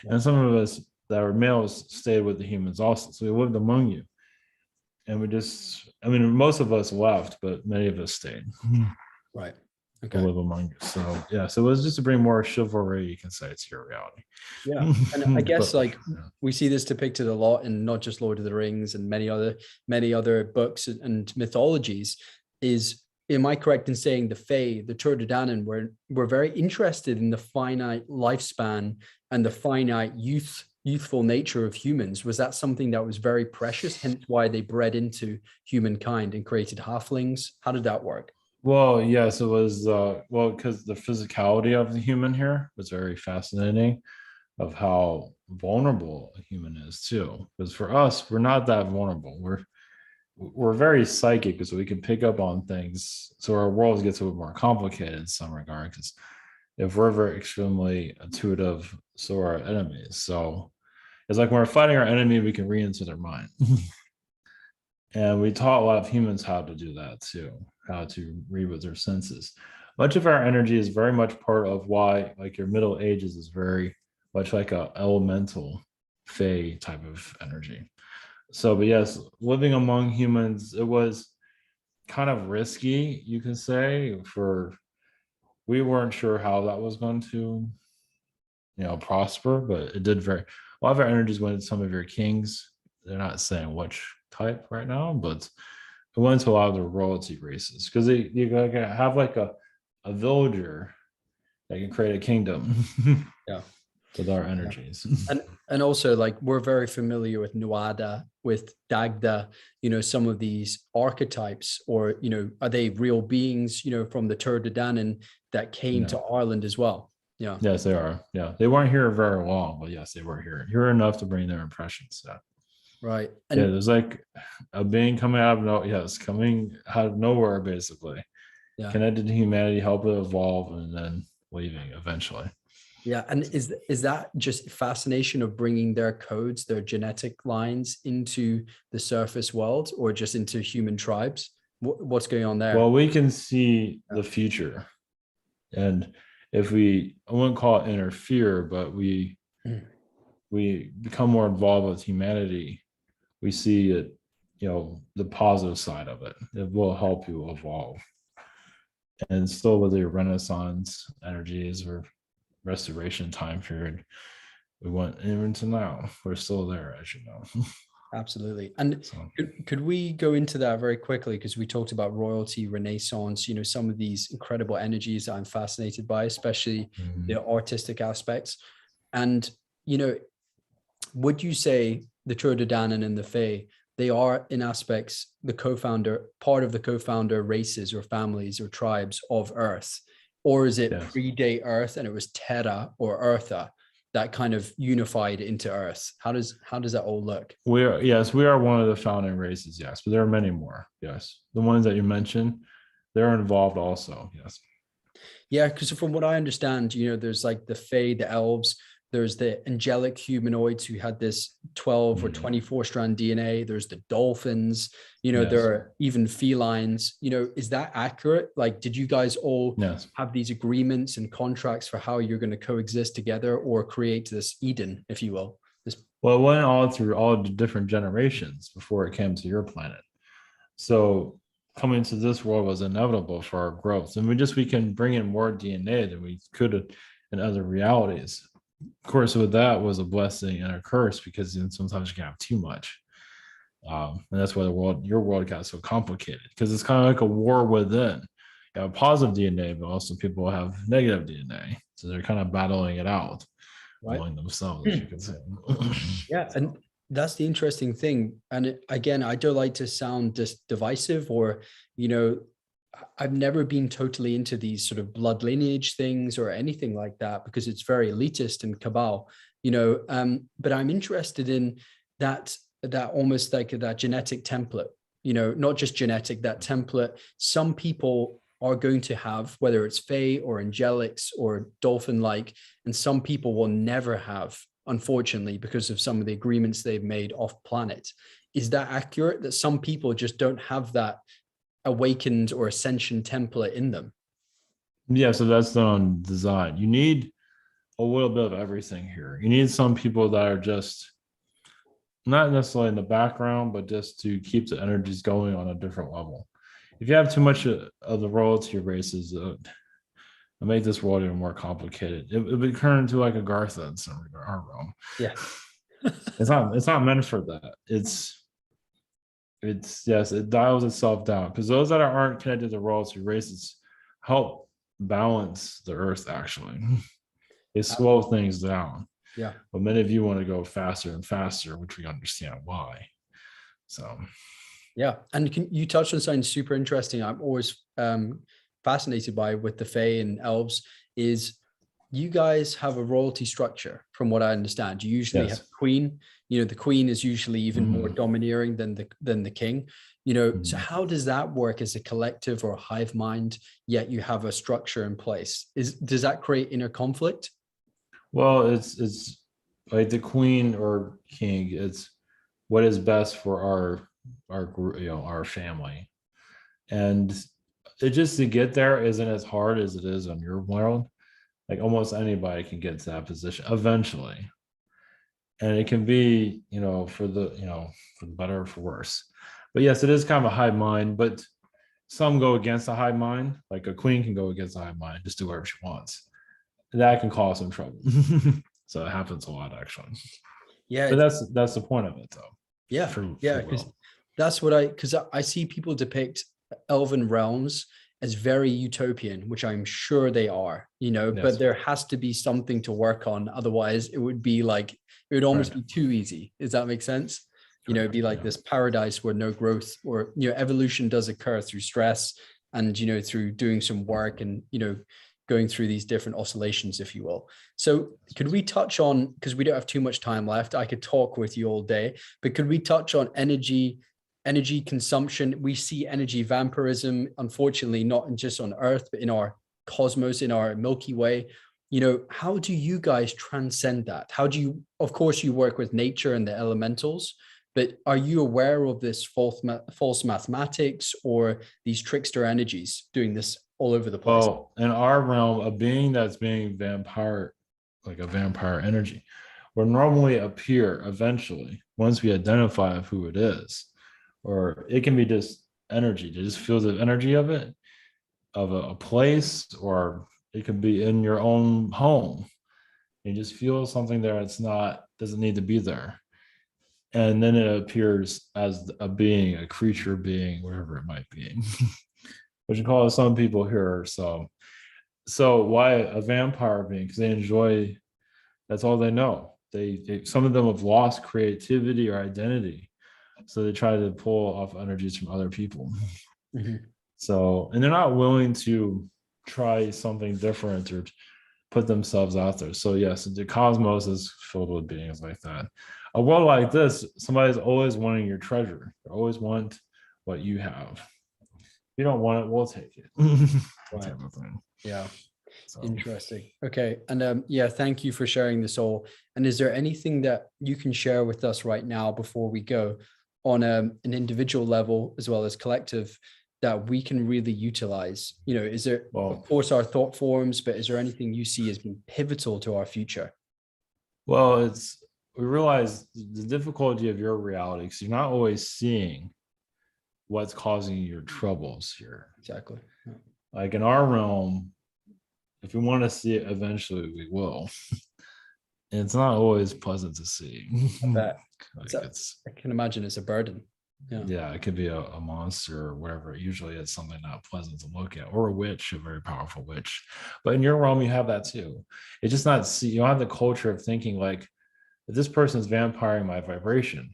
And some of us that were males stayed with the humans also. So we lived among you. And most of us left, but many of us stayed. Right. To live among you. So yeah, so it was just to bring more chivalry, you can say, to your reality. Yeah. And I guess we see this depicted a lot in not just Lord of the Rings and many other books and mythologies. Am I correct in saying the Fae, the Tuatha Danann, were very interested in the finite lifespan and the finite youthful nature of humans? Was that something that was very precious, hence why they bred into humankind and created halflings? How did that work? Well, yes, it was because the physicality of the human here was very fascinating, of how vulnerable a human is too. Because for us, we're not that vulnerable. We're very psychic, so we can pick up on things. So our world gets a little more complicated in some regard. Because if we're very extremely intuitive, so are our enemies. So it's like when we're fighting our enemy, we can read into their mind. And we taught a lot of humans how to do that too, how to read with their senses. Much of our energy is very much part of why, like, your Middle Ages is very much like a elemental Fey type of energy. So, but yes, living among humans, it was kind of risky, you can say, we weren't sure how that was going to, prosper, but it did a lot of our energies went to some of your kings. They're not saying which type right now, but it went to a lot of the royalty races because you gotta have like a villager that can create a kingdom. Yeah. With our energies. And also, like, we're very familiar with Nuada, with Dagda, some of these archetypes, or, are they real beings, from the Tuatha Danann that came to Ireland as well? Yeah. Yes, they are. Yeah. They weren't here very long, but yes, they were here enough to bring their impressions. Yeah. Right. And there's like a being coming out of nowhere, basically. Yeah. Connected to humanity, help it evolve, and then leaving eventually. Yeah, and is that just fascination of bringing their codes, their genetic lines into the surface world, or just into human tribes? What's going on there? Well, we can see Yeah. the future, and if we, I wouldn't call it interfere, but we become more involved with humanity, we see it, the positive side of it. It will help you evolve. And still with the Renaissance energies or restoration time period, we went even to now. We're still there, as you know. Absolutely. And So, could we go into that very quickly? Because we talked about royalty, Renaissance, some of these incredible energies that I'm fascinated by, especially the artistic aspects. And, you know, would you say the Tuatha Danann and the Fae, they are in aspects part of the co-founder races or families or tribes of Earth? Or is it yes. predate Earth and it was Terra or Eartha that kind of unified into Earth? How does that all look? We are one of the founding races, yes, but there are many more. Yes. The ones that you mentioned, they're involved also. Yes. Yeah, because from what I understand, there's like the Fae, the elves, there's the angelic humanoids who had this 12 or 24 strand DNA. There's the dolphins, Yes. there are even felines. Is that accurate? Like, did you guys all Yes. have these agreements and contracts for how you're going to coexist together or create this Eden, if you will? Well, it went all through all the different generations before it came to your planet. So coming to this world was inevitable for our growth. And we can bring in more DNA than we could in other realities. Of course, with that was a blessing and a curse, because sometimes you can have too much. And that's why your world got so complicated, because it's kind of like a war within. You have positive DNA, but also people have negative DNA. So they're kind of battling it out Right. among themselves, as you could say. Yeah, and that's the interesting thing. And again, I don't like to sound just divisive or, I've never been totally into these sort of blood lineage things or anything like that, because it's very elitist and cabal, but I'm interested in that almost like that genetic template, not just genetic, that template. Some people are going to have, whether it's Fae or angelics or dolphin-like, and some people will never have, unfortunately, because of some of the agreements they've made off planet. Is that accurate, that some people just don't have that awakened or ascension template in them? Yeah, so that's done on design. You need a little bit of everything here. You need some people that are just not necessarily in the background, but just to keep the energies going on a different level. If you have too much of the royalty races, it make this world even more complicated. It would turn into like a Gartha in some regard, our realm. Yeah. It's not meant for that. Yes, it dials itself down, because those that aren't connected to royalty races help balance the earth. Actually, they slow things down. Yeah. But many of you want to go faster and faster, which we understand why. So Yeah, and you touched on something super interesting. I'm always fascinated by with the Fae and elves is you guys have a royalty structure, from what I understand. You usually have yes. a queen. The queen is usually even more domineering than the king. So how does that work as a collective or a hive mind? Yet you have a structure in place. Does that create inner conflict? Well, it's like the queen or king. It's what is best for our group, our family, and it just to get there isn't as hard as it is on your world. Like almost anybody can get to that position eventually, and it can be for the better or for worse. But yes, it is kind of a high mind, but some go against a high mind. Like a queen can go against a high mind, just do whatever she wants. That can cause some trouble. So it happens a lot, actually. Yeah, But that's the point of it, though. yeah, Free because will. that's what because I see people depict elven realms as very utopian, which I'm sure they are, but Yes. there has to be something to work on. Otherwise, it would almost Right. be too easy. Does that make sense? It'd be like Yeah. this paradise where no growth or, evolution does occur through stress and, through doing some work and, going through these different oscillations, if you will. So could we touch on, because we don't have too much time left, I could talk with you all day, but could we touch on energy consumption? We see energy vampirism, unfortunately, not just on Earth, but in our cosmos, in our Milky Way. how do you guys transcend that? How do you, of course, you work with nature and the elementals, but are you aware of this false mathematics or these trickster energies doing this all over the place? Well, in our realm, a being that's being vampire, like a vampire energy, will normally appear eventually once we identify who it is. Or it can be just energy, to just feel the energy of it, of a place, or it could be in your own home. You just feel something there. It's not, doesn't need to be there. And then it appears as a being, a creature being, whatever it might be. Which you call some people here. So why a vampire being? Because they enjoy, that's all they know. They some of them have lost creativity or identity. So they try to pull off energies from other people. Mm-hmm. So, and they're not willing to try something different or put themselves out there. So yes, the cosmos is filled with beings like that. A world like this, somebody's always wanting your treasure. They always want what you have. If you don't want it, we'll take it. Right. Type of thing. Yeah. So. Interesting. Okay. And yeah, thank you for sharing this all. And is there anything that you can share with us right now before we go on an individual level as well as collective that we can really utilize? Is there, of course, our thought forms, but is there anything you see as being pivotal to our future? Well, we realize the difficulty of your reality because you're not always seeing what's causing your troubles here. Exactly. Yeah. Like in our realm, if we want to see it eventually, we will. And it's not always pleasant to see. I can imagine it's a burden. Yeah, it could be a monster or whatever. Usually it's something not pleasant to look at, or a witch, a very powerful witch. But in your realm, you have that too. It's just not, you don't have the culture of thinking like, if this person's vampiring my vibration,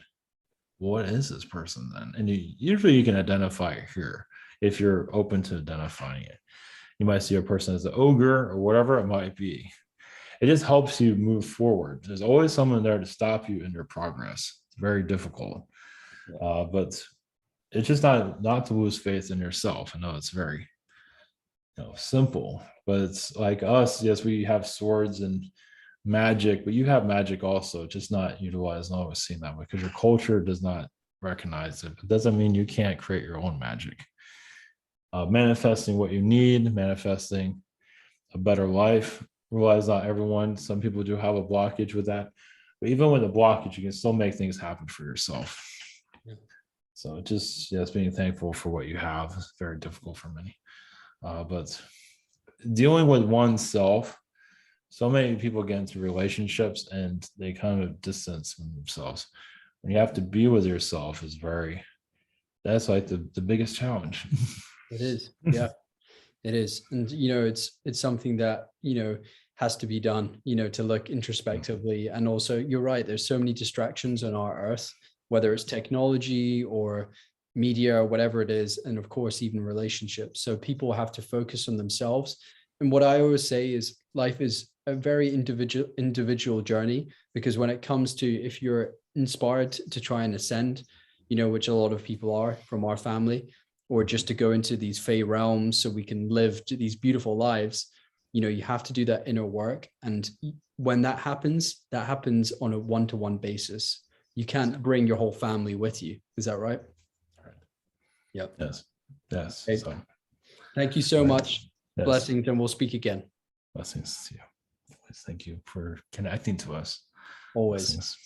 what is this person then? And usually you can identify it here if you're open to identifying it. You might see a person as an ogre or whatever it might be. It just helps you move forward. There's always someone there to stop you in your progress. It's very difficult. But it's just not to lose faith in yourself. I know it's very simple, but it's like us. Yes, we have swords and magic, but you have magic also, just not utilized, not always seen that way because your culture does not recognize it. It doesn't mean you can't create your own magic. Manifesting what you need, manifesting a better life. Realize not everyone, some people do have a blockage with that, but even with a blockage, you can still make things happen for yourself. Yeah. So just being thankful for what you have is very difficult for many. But dealing with oneself, so many people get into relationships and they kind of distance from themselves. When you have to be with yourself that's like the biggest challenge. It is. Yeah, it is. And, it's something that, has to be done, to look introspectively. And also you're right. There's so many distractions on our earth, whether it's technology or media or whatever it is. And of course, even relationships. So people have to focus on themselves. And what I always say is life is a very individual journey, because when it comes to, if you're inspired to try and ascend, which a lot of people are from our family, or just to go into these fey realms so we can live these beautiful lives, you have to do that inner work. And when that happens on a one-to-one basis. You can't bring your whole family with you. Is that right? Right. Yep. Yes. Okay. So, thank you so much. Yes. Blessings, and we'll speak again. Blessings to you. Thank you for connecting to us. Always. Blessings.